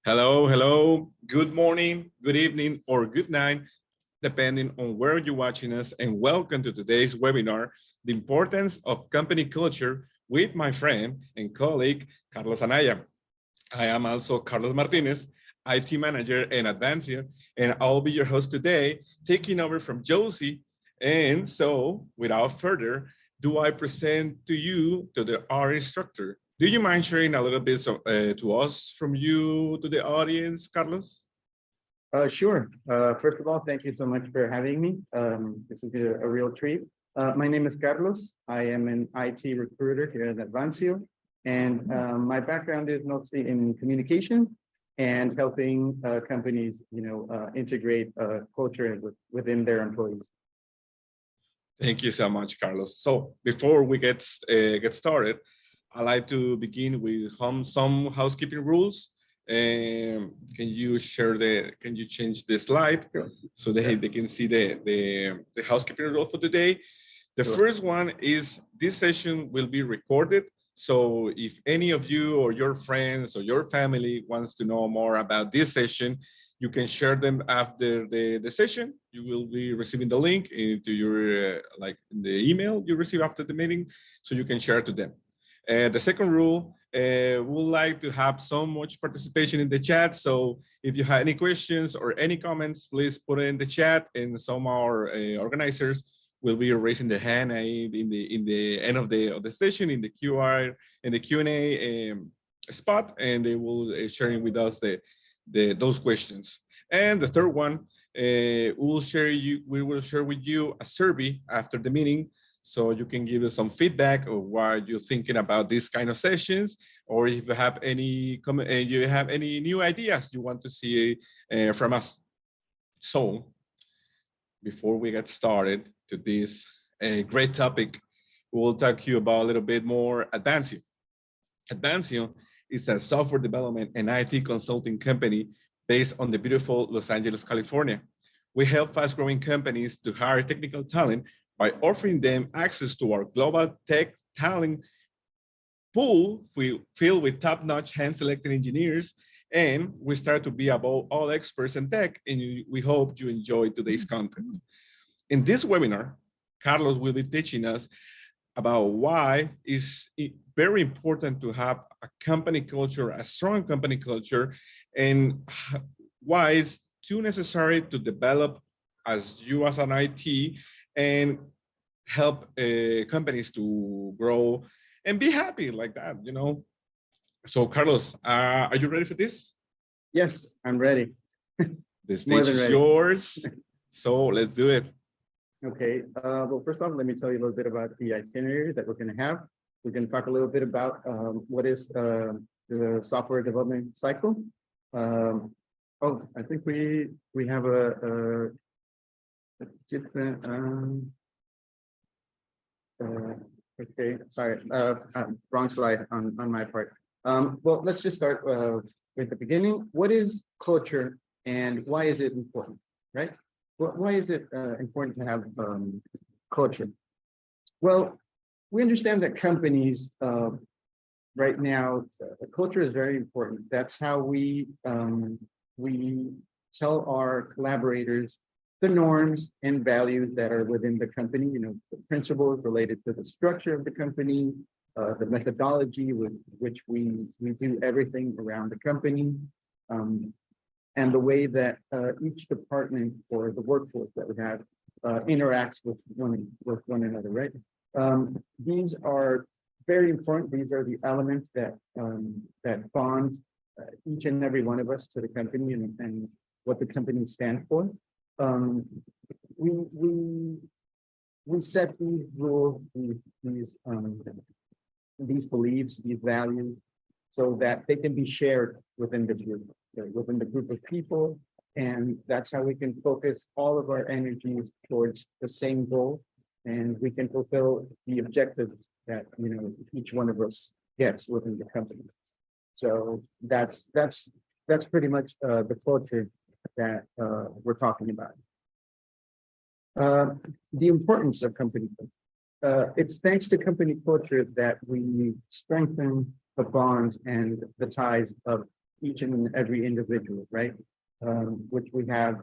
Hello, hello. Good morning, good evening, or good night, depending on where you're watching us. And welcome to today's webinar, The Importance of Company Culture with my friend and colleague, Carlos Anaya. I am also Carlos Martinez, IT Manager in Advancio, and I'll be your host today, taking over from Josie. And so, without further, do I present to you our instructor. Do you mind sharing a little bit to us from you to the audience, Carlos? Sure. First of all, thank you so much for having me. This is a real treat. My name is Carlos. I am an IT recruiter here at Advancio, and my background is mostly in communication and helping companies, integrate culture within their employees. Thank you so much, Carlos. So before we get started, I'd like to begin with some housekeeping rules. Can you change the slide so that they can see the housekeeping rule for today? The first one is this session will be recorded. So if any of you or your friends or your family wants to know more about this session, you can share them after the session. You will be receiving the link into your in the email you receive after the meeting, so you can share it to them. The second rule, we would like to have so much participation in the chat. So if you have any questions or any comments, please put it in the chat, and some of our organizers will be raising the hand in the end of the session in the Q&A spot, and they will sharing with us those questions. And the third one, we will share with you a survey after the meeting, so you can give us some feedback of what you're thinking about these kind of sessions, or if you have any new ideas you want to see from us. So before we get started to this great topic, we will talk to you about a little bit more Advancio. Advancio is a software development and IT consulting company based on the beautiful Los Angeles, California. We help fast-growing companies to hire technical talent by offering them access to our global tech talent pool filled with top-notch hand-selected engineers, and we start to be above all experts in tech, and we hope you enjoy today's content. In this webinar, Carlos will be teaching us about why it's very important to have a company culture, a strong company culture, and why it's too necessary to develop as an IT and help companies to grow and be happy like that, So Carlos, are you ready for this? Yes, I'm ready. The stage is yours. So let's do it. Okay, well, first off, let me tell you a little bit about the itinerary that we're going to have. We're going to talk a little bit about what is the software development cycle. I think we have a different, okay, sorry, wrong slide on my part. Well, let's just start with the beginning. What is culture and why is it important, right? Why is it important to have culture? Well, we understand that companies right now, culture is very important. That's how we tell our collaborators the norms and values that are within the company, the principles related to the structure of the company, the methodology with which we do everything around the company, and the way that each department or the workforce that we have interacts with one another, right? These are very important. These are the elements that bond each and every one of us to the company and what the company stands for. We set these rules, these beliefs, these values, so that they can be shared within the group of people, and that's how we can focus all of our energies towards the same goal, and we can fulfill the objectives that each one of us gets within the company. So that's pretty much the culture that we're talking about. The importance of company culture. It's thanks to company culture that we strengthen the bonds and the ties of each and every individual, right? Which we have,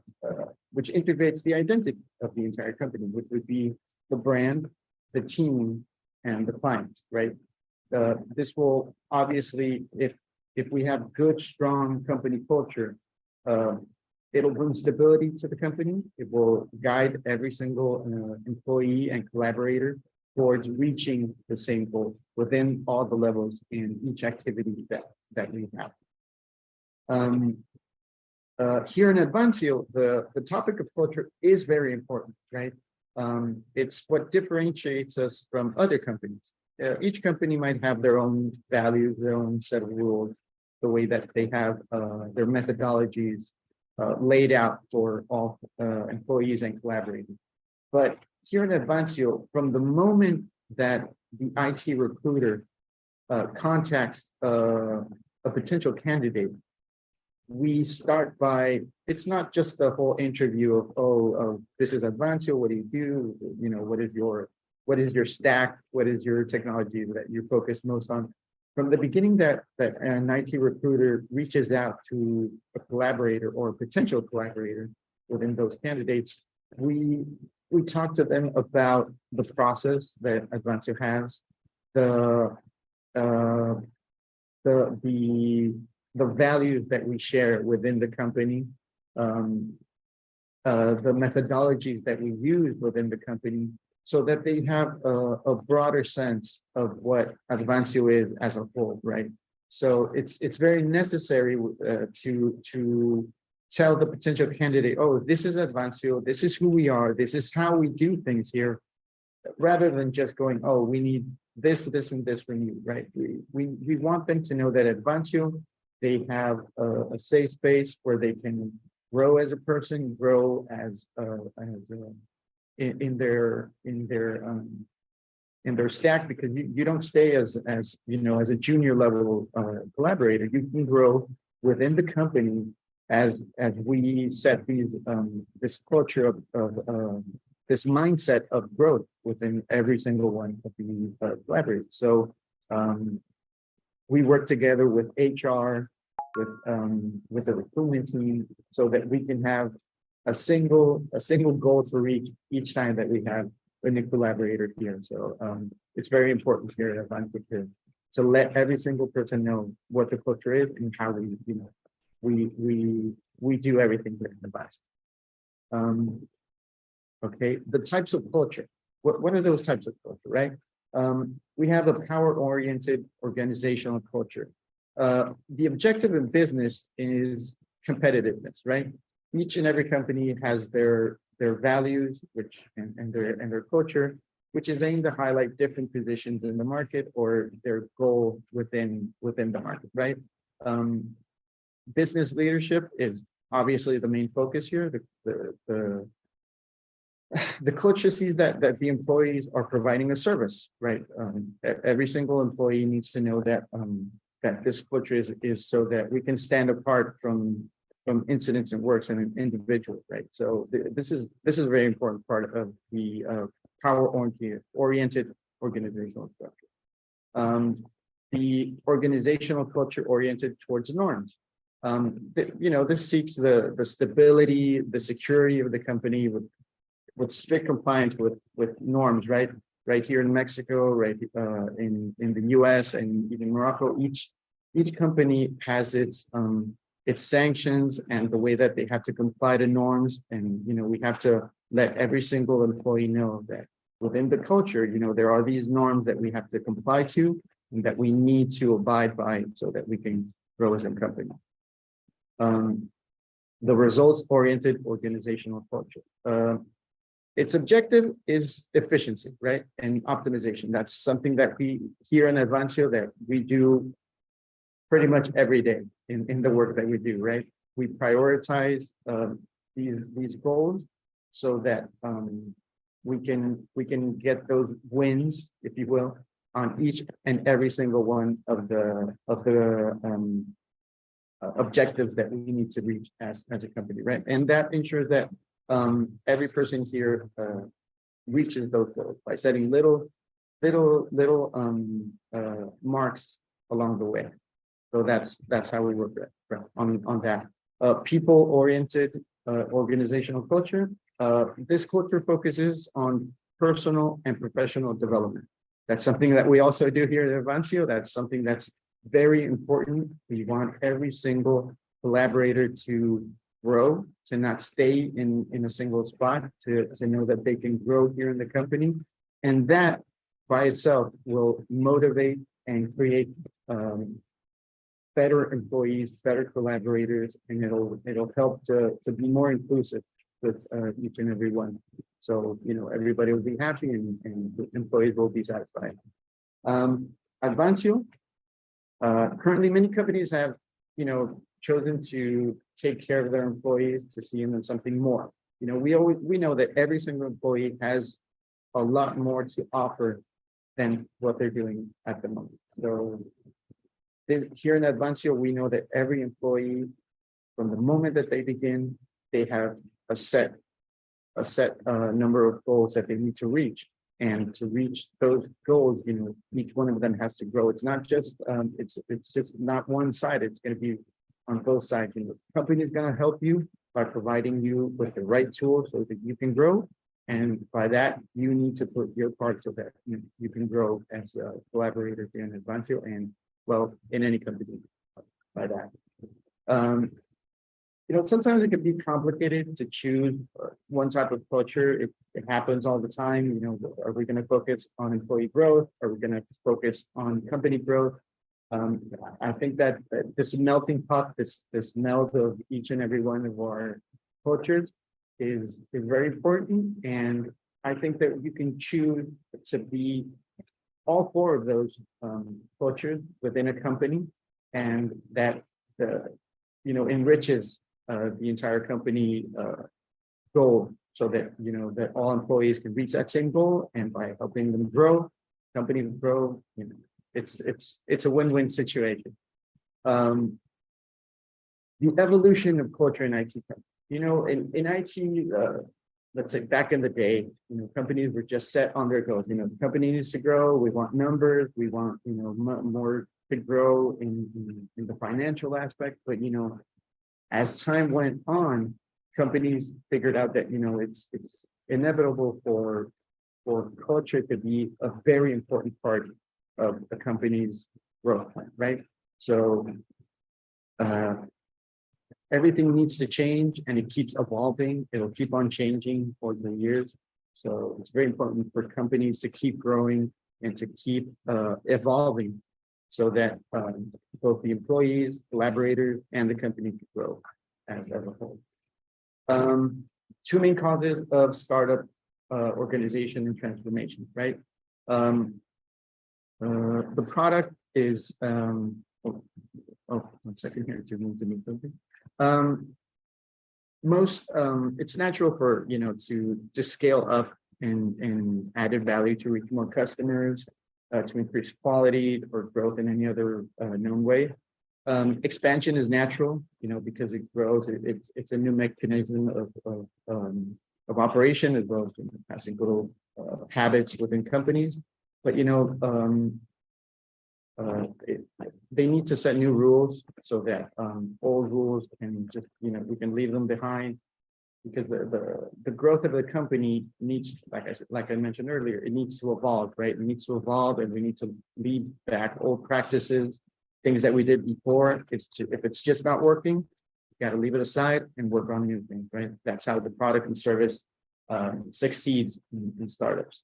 which integrates the identity of the entire company, which would be the brand, the team, and the clients, right? This will obviously, if we have good, strong company culture, it'll bring stability to the company. It will guide every single employee and collaborator towards reaching the same goal within all the levels in each activity that we have. Here in Advancio, the topic of culture is very important, right? It's what differentiates us from other companies. Each company might have their own values, their own set of rules, the way that they have their methodologies laid out for all employees and collaborators. But here in Advancio, from the moment that the IT recruiter contacts a potential candidate, we start by, it's not just the whole interview of, oh, this is Advancio, what do you do? You know, what is your stack? What is your technology that you focus most on? From the beginning that an IT recruiter reaches out to a collaborator or a potential collaborator within those candidates, we talk to them about the process that Advancio has, the values that we share within the company, the methodologies that we use within the company, so that they have a broader sense of what Advancio is as a whole, right? So it's very necessary to tell the potential candidate, oh, this is Advancio, this is who we are, this is how we do things here, rather than just going, oh, we need this, this, and this from you, right? We want them to know that Advancio, they have a safe space where they can grow as a person, grow in their stack, because you don't stay as you know, as a junior level collaborator. You can grow within the company as we set these this culture of this mindset of growth within every single one of the collaborators. So we work together with HR, with the recruitment team, so that we can have a single goal to reach each time that we have a new collaborator here. So it's very important here at Advancio to let every single person know what the culture is and how we do everything here in Advancio. Okay, the types of culture. What are those types of culture, right? We have a power-oriented organizational culture. The objective in business is competitiveness, right? Each and every company has their values, and their culture, which is aimed to highlight different positions in the market or their goal within the market, right? Business leadership is obviously the main focus here. The culture sees that the employees are providing a service, right? Every single employee needs to know that that this culture is so that we can stand apart from incidents and works and an individual, right? So this is a very important part of the power-oriented organizational structure. The organizational culture oriented towards norms. This seeks the stability, the security of the company with strict compliance with norms, right? Right here in Mexico, right in the US and even Morocco, each company has its sanctions and the way that they have to comply to norms. And, we have to let every single employee know that within the culture, there are these norms that we have to comply to and that we need to abide by so that we can grow as a company. The results-oriented organizational culture. Its objective is efficiency, right? And optimization. That's something that we here in Advancio that we do pretty much every day in the work that we do, right? We prioritize these goals so that we can get those wins, if you will, on each and every single one of the objectives that we need to reach as a company, right? And that ensures that every person here reaches those goals by setting little marks along the way. So that's how we work on that. People-oriented organizational culture. This culture focuses on personal and professional development. That's something that we also do here at Advancio. That's something that's very important. We want every single collaborator to grow, to not stay in a single spot, to know that they can grow here in the company. And that by itself will motivate and create better employees, better collaborators, and it'll help to be more inclusive with each and every one. So, everybody will be happy and the employees will be satisfied. Advancio, currently many companies have, chosen to take care of their employees, to see in them something more. We know that every single employee has a lot more to offer than what they're doing at the moment. So here in Advancio, we know that every employee, from the moment that they begin, they have a set number of goals that they need to reach. And to reach those goals, each one of them has to grow. It's not just it's just not one side. It's going to be on both sides. The company is going to help you by providing you with the right tools so that you can grow. And by that, you need to put your part so that you can grow as a collaborator here in Advancio and, well, in any company by that. Sometimes it can be complicated to choose one type of culture. It happens all the time. Are we going to focus on employee growth? Are we going to focus on company growth? I think that this melting pot, this meld of each and every one of our cultures is very important. And I think that you can choose to be all four of those cultures within a company, and that enriches the entire company goal, so that that all employees can reach that same goal, and by helping them grow, company grow, it's a win-win situation. The evolution of culture in IT. In IT, let's say back in the day, companies were just set on their goals. The company needs to grow. We want numbers. We want more to grow in the financial aspect. But as time went on, companies figured out that it's inevitable for culture to be a very important part of the company's growth plan, right? So everything needs to change, and it keeps evolving. It'll keep on changing over the years. So it's very important for companies to keep growing and to keep evolving, so that both the employees, collaborators, and the company can grow as a whole. Two main causes of startup organization and transformation, right? The product is, one second here to move something. It's natural for, to scale up and added value to reach more customers, to increase quality or growth in any other known way. Expansion is natural, because it grows. It's a new mechanism of operation, as well as passing little habits within companies. But they need to set new rules, so that old rules can just we can leave them behind, because the growth of the company needs, like I mentioned earlier, it needs to evolve, right? It needs to evolve, and we need to leave back old practices, things that we did before. If it's just not working, you got to leave it aside and work on new things, right? That's how the product and service succeeds in startups.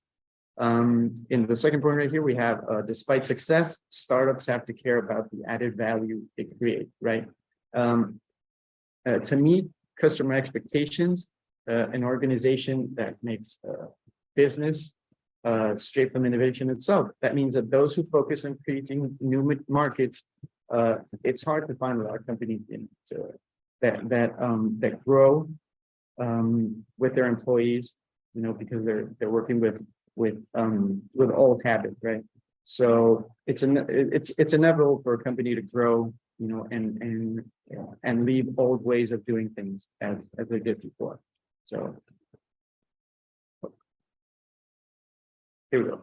In the second point right here, we have, despite success, startups have to care about the added value they create, right? To meet customer expectations, an organization that makes business straight from innovation itself. That means that those who focus on creating new markets, it's hard to find a lot of companies that grow with their employees, because they're working with old habits, right? So it's inevitable for a company to grow, and leave old ways of doing things as they did before. So here we go.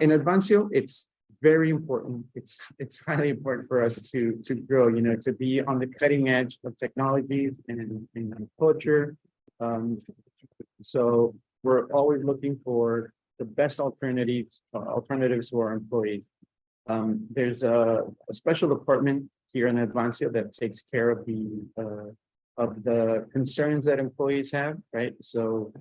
In Advancio, it's very important. It's highly important for us to grow, to be on the cutting edge of technologies and culture. So we're always looking for the best alternatives to our employees. There's a special department here in Advancio that takes care of the concerns that employees have, right? So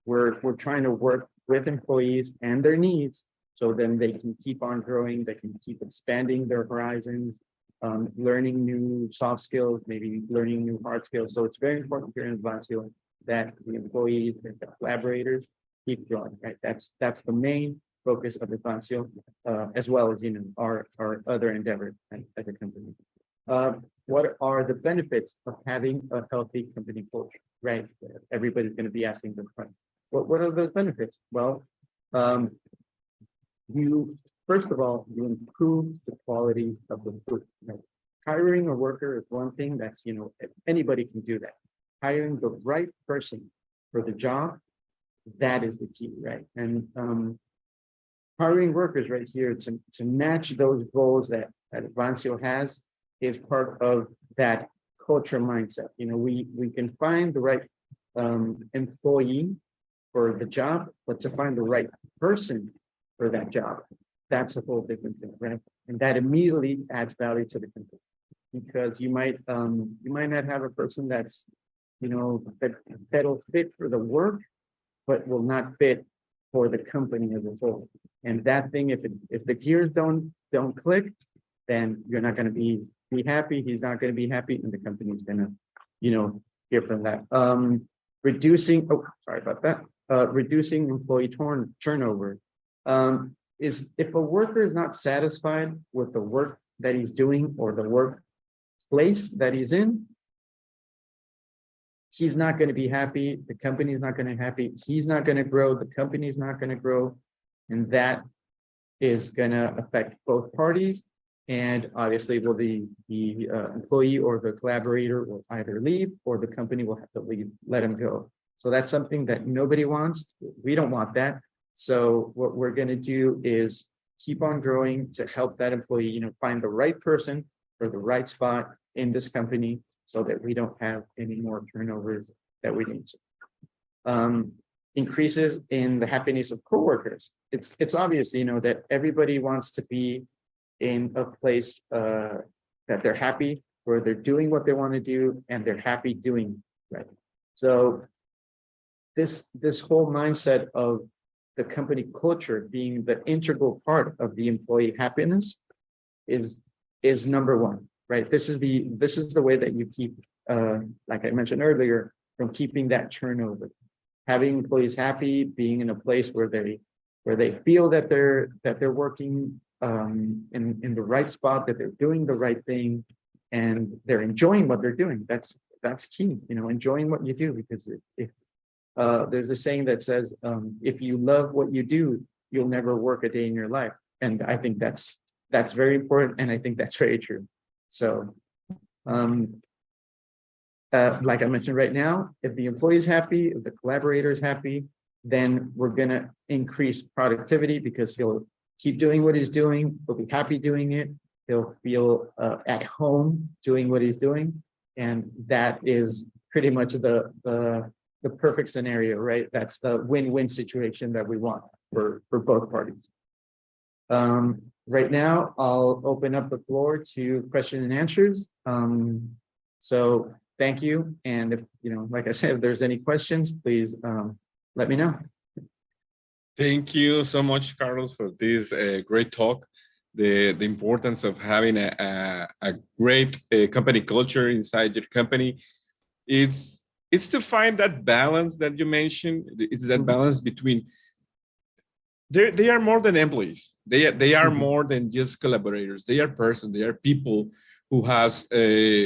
we're trying to work with employees and their needs, so then they can keep on growing, they can keep expanding their horizons, learning new soft skills, maybe learning new hard skills. So it's very important here in Advancio that the employees and the collaborators keep growing, right? That's the main focus of Advancio, as well as our other endeavors, right, as a company. What are the benefits of having a healthy company culture, right? Everybody's going to be asking this question. What are those benefits? Well, first of all, you improve the quality of the food. Right? Hiring a worker is one thing that's, anybody can do that. Hiring the right person for the job, that is the key, right? And hiring workers right here to match those goals that Advancio has is part of that culture mindset. We can find the right employee for the job, but to find the right person for that job, that's a whole different thing, right? And that immediately adds value to the company, because you might not have a person that's that'll fit for the work, but will not fit for the company as a whole. And that thing, if the gears don't click, then you're not going to be happy. He's not going to be happy, and the company's going to, hear from that. Reducing employee turnover. Is if a worker is not satisfied with the work that he's doing or the workplace that he's in, he's not going to be happy. The company is not going to be happy. He's not going to grow. The company is not going to grow. And that is going to affect both parties. And obviously, will the employee or the collaborator will either leave, or the company will have to let him go. So that's something that nobody wants. We don't want that. So what we're going to do is keep on growing to help that employee, find the right person for the right spot in this company, so that we don't have any more turnovers that we need to. Increases in the happiness of coworkers. It's obvious, that everybody wants to be in a place that they're happy, where they're doing what they want to do and they're happy doing, right? So this whole mindset of the company culture being the integral part of the employee happiness is number one, right? This is the way that you keep, like I mentioned earlier, from keeping that turnover, having employees happy, being in a place where they feel that they're working in the right spot, that they're doing the right thing, and they're enjoying what they're doing. That's key, enjoying what you do, because if there's a saying that says, if you love what you do, you'll never work a day in your life. And I think that's very important, and I think that's very true. So like I mentioned right now, if the employee is happy, if the collaborator is happy, then we're going to increase productivity, because he'll keep doing what he's doing. He'll be happy doing it. He'll feel at home doing what he's doing. And that is pretty much the perfect scenario, right? That's the win-win situation that we want for both parties. Right now, I'll open up the floor to question and answers. So thank you. And if, like I said, if there's any questions, please let me know. Thank you so much, Carlos, for this great talk. The importance of having a great company culture inside your company. It's to find that balance that you mentioned. It's that balance between they are more than employees. They are more than just collaborators. They are persons. They are people who has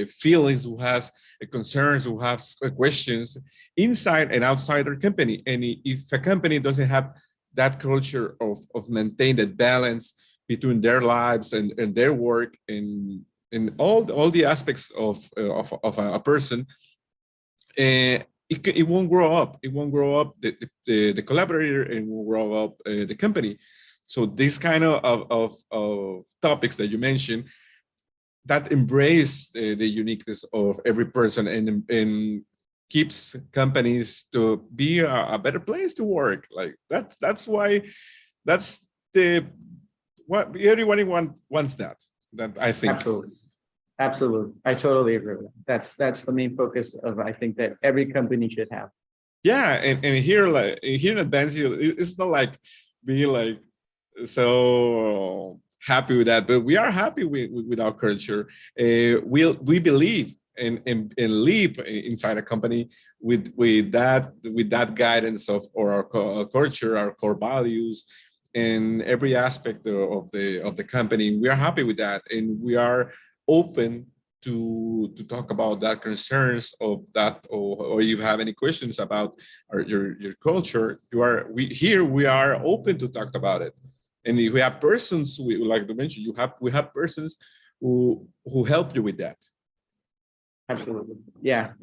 feelings, who has concerns, who have questions inside and outside their company. And if a company doesn't have that culture of maintain that balance between their lives and their work and all the aspects of a person, it won't grow up. It won't grow up the collaborator, and won't grow up the company. So this kind of topics that you mentioned that embrace the uniqueness of every person and keeps companies to be a better place to work. Like that's why that's the what everyone wants that I think. Absolutely. Absolutely. I totally agree with that. That's the main focus of, I think, that every company should have. Yeah, and here like here in Advancio, it's not like being like so happy with that, but we are happy with our culture. We believe and live inside a company with that guidance of or our culture, our core values, and every aspect of the company. We are happy with that, and we are open to talk about that concerns of that, or you have any questions about your culture. We are open to talk about it. And if we have persons, we like to mention, we have persons who help you with that. Absolutely. Yeah,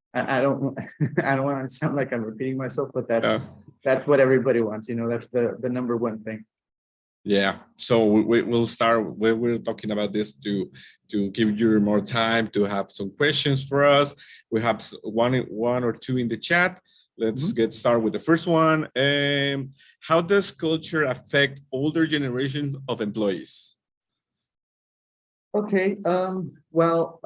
I don't I don't want to sound like I'm repeating myself, but that's what everybody wants. That's the number one thing. Yeah. So we'll start. We're talking about this to give you more time to have some questions for us. We have one or two in the chat. Let's get started with the first one. How does culture affect older generation of employees? Okay. Well,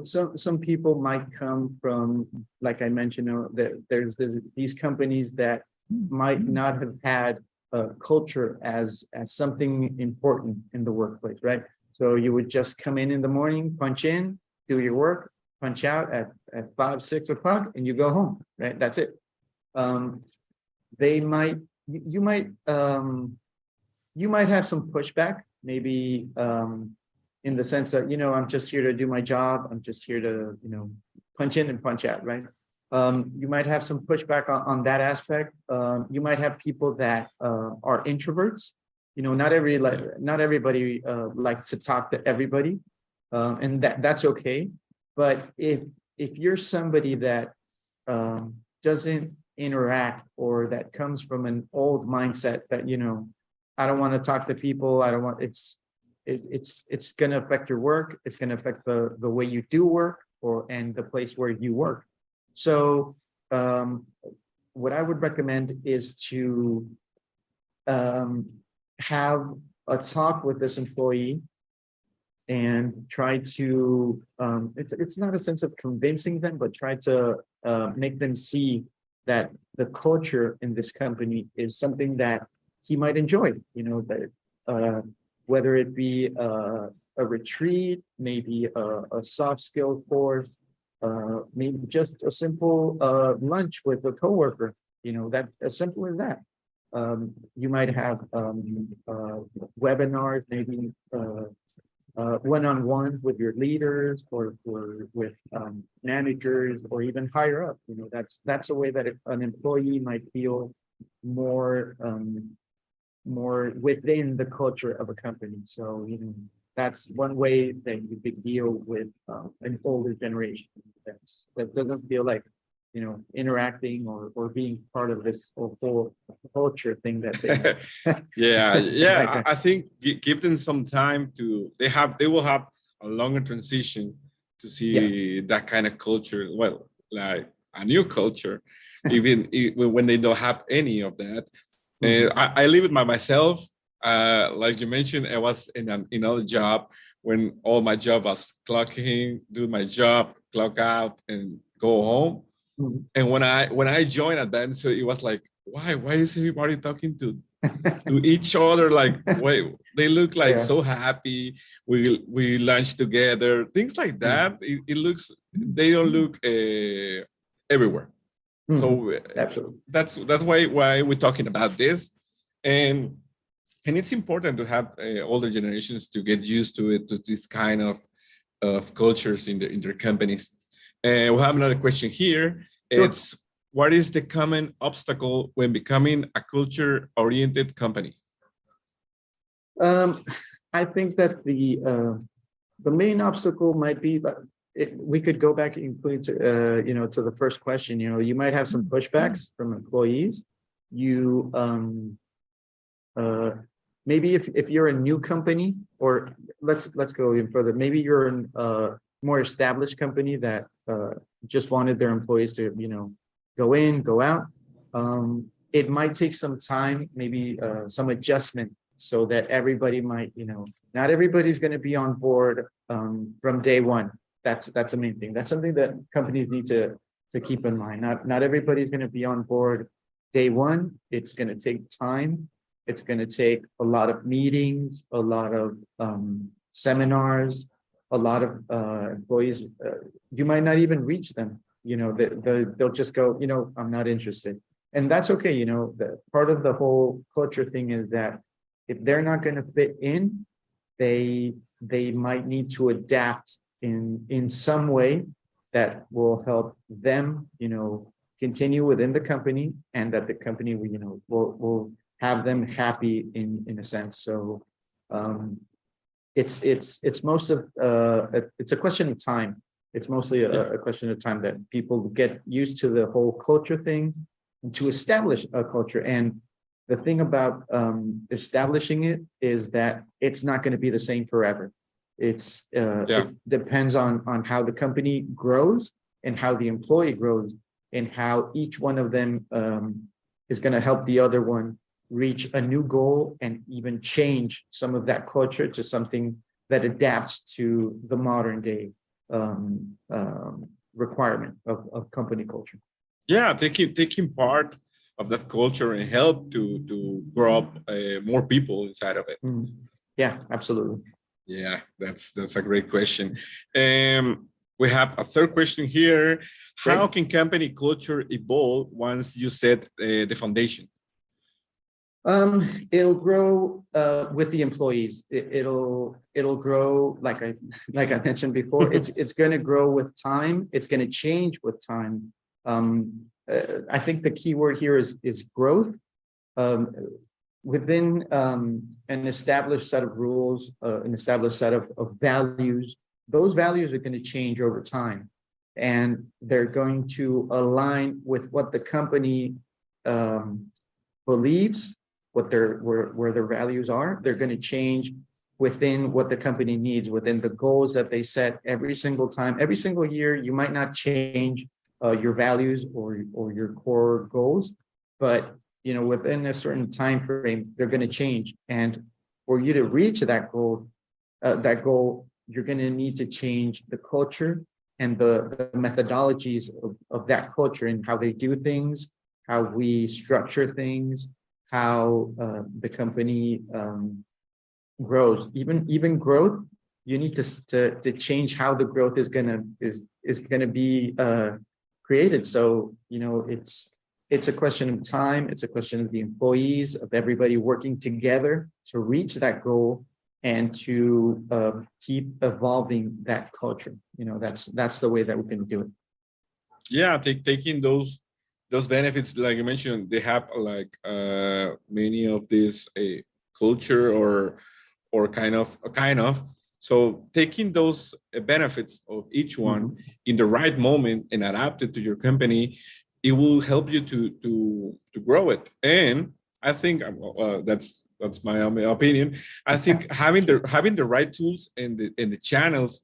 some people might come from, like I mentioned, there's these companies that might not have had culture as something important in the workplace, right? So you would just come in the morning, punch in, do your work, punch out at 5, 6 o'clock, and you go home, right? That's it. You might have some pushback, maybe in the sense that, I'm just here to do my job. I'm just here to, punch in and punch out, right? You might have some pushback on that aspect. You might have people that are introverts. Not everybody likes to talk to everybody, and that's okay. But if you're somebody that doesn't interact, or that comes from an old mindset that I don't want to talk to people, I don't want it's going to affect your work, it's going to affect the way you do work, and the place where you work. So what I would recommend is to have a talk with this employee and try to, it's not a sense of convincing them, but try to make them see that the culture in this company is something that he might enjoy, that whether it be a retreat, maybe a soft skill course, maybe just a simple lunch with a coworker, that as simple as that. You might have webinars, maybe one-on-one with your leaders, or with managers, or even higher up. That's a way that an employee might feel more within the culture of a company. So that's one way that you could deal with an older generation that doesn't feel like interacting or being part of this whole culture thing that they yeah. I think give them some time to they will have a longer transition to see that kind of culture, well, like a new culture, even when they don't have any of that. I live it by myself. Like you mentioned, I was in another job when all my job was clock in, do my job, clock out, and go home. And when I joined Advancio, it was like, why is everybody talking to each other? Like, wait, they look like so happy. We lunch together, things like that. It looks, they don't look everywhere. So absolutely, that's why we're talking about this, and it's important to have older generations to get used to it, to this kind of cultures in their companies. And we'll have another question here. Sure. It's, what is the common obstacle when becoming a culture-oriented company? I think that the main obstacle might be that we could go back and include to the first question. You might have some pushbacks from employees. you maybe if you're a new company, or let's go even further, maybe you're a more established company that just wanted their employees to, go in, go out. It might take some time, maybe some adjustment, so that everybody might, not everybody's going to be on board from day one. That's the main thing. That's something that companies need to keep in mind. Not everybody's going to be on board day one. It's going to take time. It's going to take a lot of meetings, a lot of seminars, a lot of employees. You might not even reach them. They'll just go, I'm not interested. And that's okay. The part of the whole culture thing is that if they're not going to fit in, they might need to adapt in some way that will help them, continue within the company, and that the company will have them happy in a sense. So it's most of it's a question of time. It's mostly a question of time that people get used to the whole culture thing, and to establish a culture. And the thing about establishing it is that it's not going to be the same forever. It depends on how the company grows, and how the employee grows, and how each one of them is going to help the other one reach a new goal, and even change some of that culture to something that adapts to the modern day requirement of company culture. Yeah, taking part of that culture and help to grow up more people inside of it. Yeah, absolutely. Yeah, that's a great question. We have a third question here. How can company culture evolve once you set the foundation? It'll grow with the employees. It'll grow like I mentioned before. It's going to grow with time. It's going to change with time. I think the key word here is growth. Within an established set of rules, an established set of values, those values are going to change over time, and they're going to align with what the company believes, where their values are. They're going to change within what the company needs, within the goals that they set every single time. Every single year, you might not change your values or your core goals, but within a certain time frame, they're going to change. And for you to reach that goal, you're going to need to change the culture and the methodologies of that culture, and how they do things, how we structure things, how the company grows. Even growth, you need to change how the growth is gonna be created. So it's a question of time. It's a question of the employees, of everybody working together to reach that goal, and to keep evolving that culture. That's the way that we can do it. Yeah, taking those benefits, like you mentioned, they have like many of these culture or kind of. So taking those benefits of each one in the right moment and adapt it to your company, it will help you to grow it. And I think that's my opinion. I think having the right tools and the channels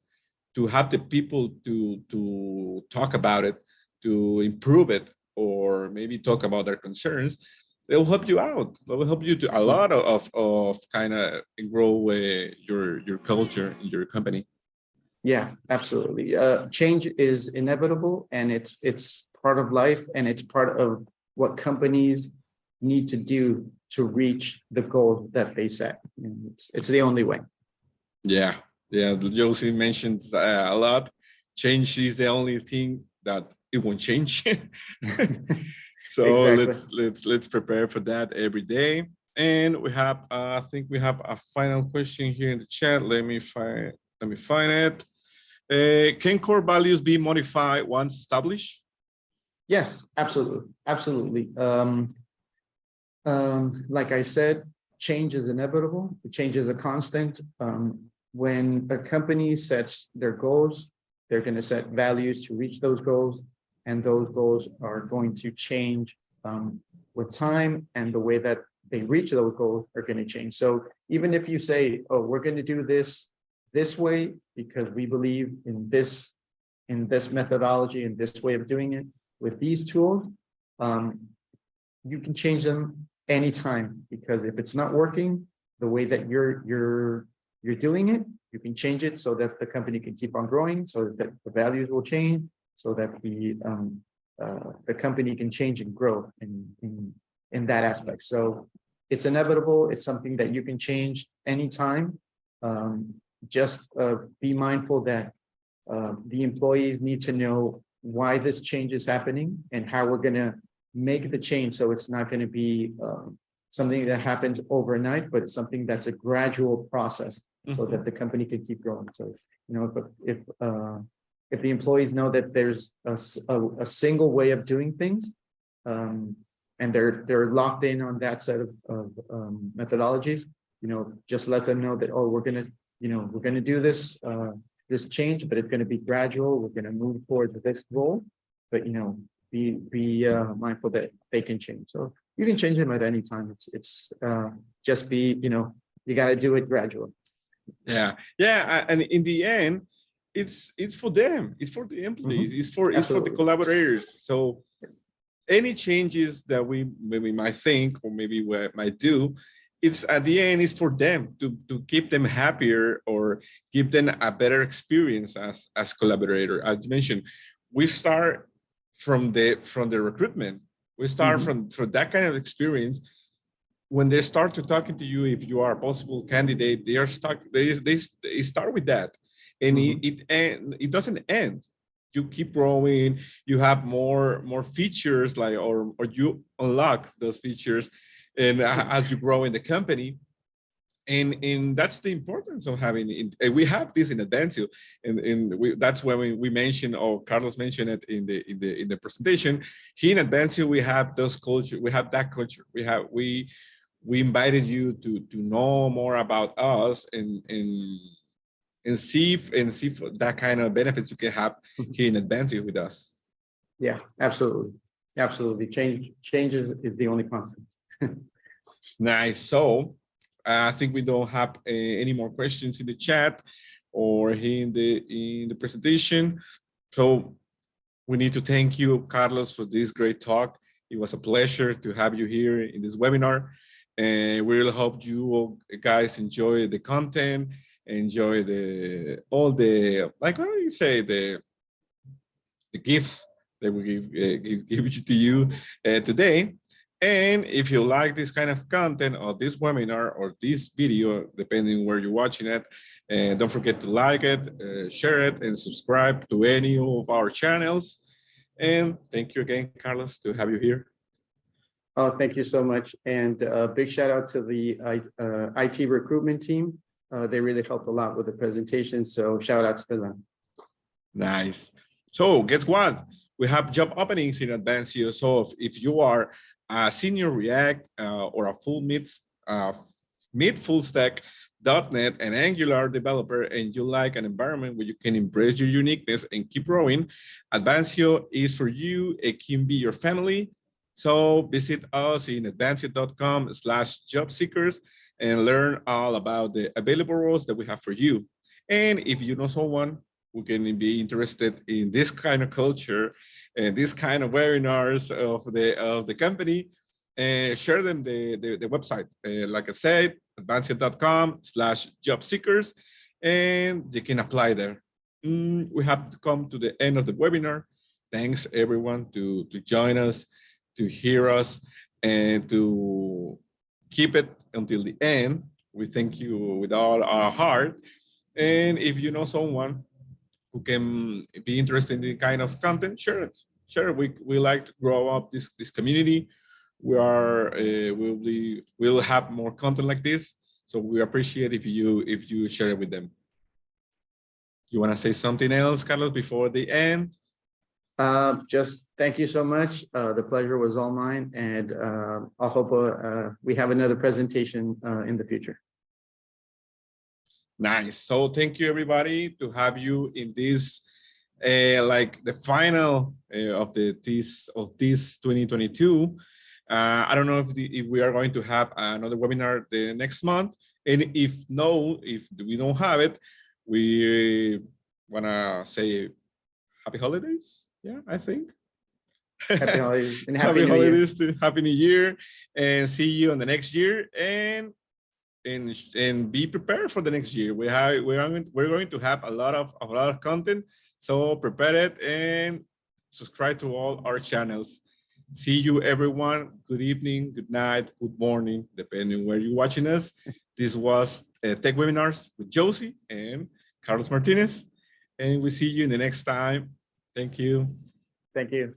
to have the people to talk about it, to improve it, or maybe talk about their concerns, it will help you out. It will help you to a lot of kind of grow your culture in your company. Yeah, absolutely. Change is inevitable, and it's part of life, and it's part of what companies need to do to reach the goals that they set. It's the only way. Yeah, Josie mentions a lot. Change is the only thing that it won't change. So exactly. let's prepare for that every day. And we have I think we have a final question here in the chat. Let me find it. Can core values be modified once established? Yes, absolutely. Like I said, change is inevitable. Change is a constant. When a company sets their goals, they're going to set values to reach those goals, and those goals are going to change with time and the way that they reach those goals are going to change. So even if you say, oh, we're going to do this way because we believe in this methodology and this way of doing it with these tools, you can change them anytime, because if it's not working the way that you're doing it, you can change it so that the company can keep on growing, so that the values will change, so that the company can change and grow in that aspect. So it's inevitable. It's something that you can change anytime. Just be mindful that the employees need to know why this change is happening and how we're going to make the change. So it's not going to be something that happens overnight, but it's something that's a gradual process, so that the company can keep growing. So, you know, if the employees know that there's a single way of doing things, and they're locked in on that set of methodologies, you know, just let them know that, oh, we're gonna do this this change, but it's going to be gradual. We're going to move towards this goal, but, you know, be mindful that they can change. So you can change them at any time. It's just be, you know, you got to do it gradually. Yeah, and in the end, it's for them. It's for the employees. It's for the collaborators. So any changes that we maybe might think or maybe we might do, it's at the end, it's for them to keep them happier or give them a better experience as collaborator. As you mentioned, we start from the recruitment. We start from that kind of experience. When they start to talking to you, if you are a possible candidate, they are stuck. They start with that, and it doesn't end. You keep growing. You have more features, like or you unlock those features, and as you grow in the company, and that's the importance of having. We have this in Advancio, and that's when we mentioned, or Carlos mentioned it in the presentation. Here in Advancio, we have those culture. We have that culture. We invited you to know more about us and see that kind of benefits you can have here in Advancio with us. Yeah, absolutely. Changes is the only constant. Nice. So I think we don't have any more questions in the chat or here in the presentation. So we need to thank you, Carlos, for this great talk. It was a pleasure to have you here in this webinar. And we really hope you guys enjoy the content, enjoy all the like what do you say, the gifts that we give to you today. And if you like this kind of content or this webinar or this video, depending where you're watching it, and don't forget to like it, share it, and subscribe to any of our channels. And thank you again, Carlos, to have you here. Oh, thank you so much. And a big shout out to the IT recruitment team. They really helped a lot with the presentation. So shout outs to them. Nice. So guess what? We have job openings in Advancio. So if you are a senior React or a full mid full stack .NET and Angular developer, and you like an environment where you can embrace your uniqueness and keep growing, Advancio is for you. It can be your family. So visit us in advancio.com/job seekers and learn all about the available roles that we have for you. And if you know someone who can be interested in this kind of culture and this kind of webinars of the company, share them the website. Like I said, advancio.com/job seekers, and you can apply there. We have to come to the end of the webinar. Thanks everyone to join us, to hear us, and to keep it until the end. We thank you with all our heart. And if you know someone who can be interested in the kind of content, share it. Share it. We like to grow up this community. We'll have more content like this. So we appreciate if you share it with them. You want to say something else, Carlos, before the end? Just thank you so much. The pleasure was all mine, and I hope we have another presentation in the future. Nice. So thank you, everybody, to have you in this like the final of this 2022. I don't know if we are going to have another webinar the next month. And if we don't have it, we want to say happy holidays. Yeah, I think. Happy holidays and Happy New Year. holidays, Happy New Year, and see you in the next year. And be prepared for the next year. We're going to have a lot of content, so prepare it and subscribe to all our channels. See you, everyone. Good evening, good night, good morning, depending where you're watching us. This was Tech Webinars with Josie and Carlos Martinez, and we'll see you in the next time. Thank you. Thank you.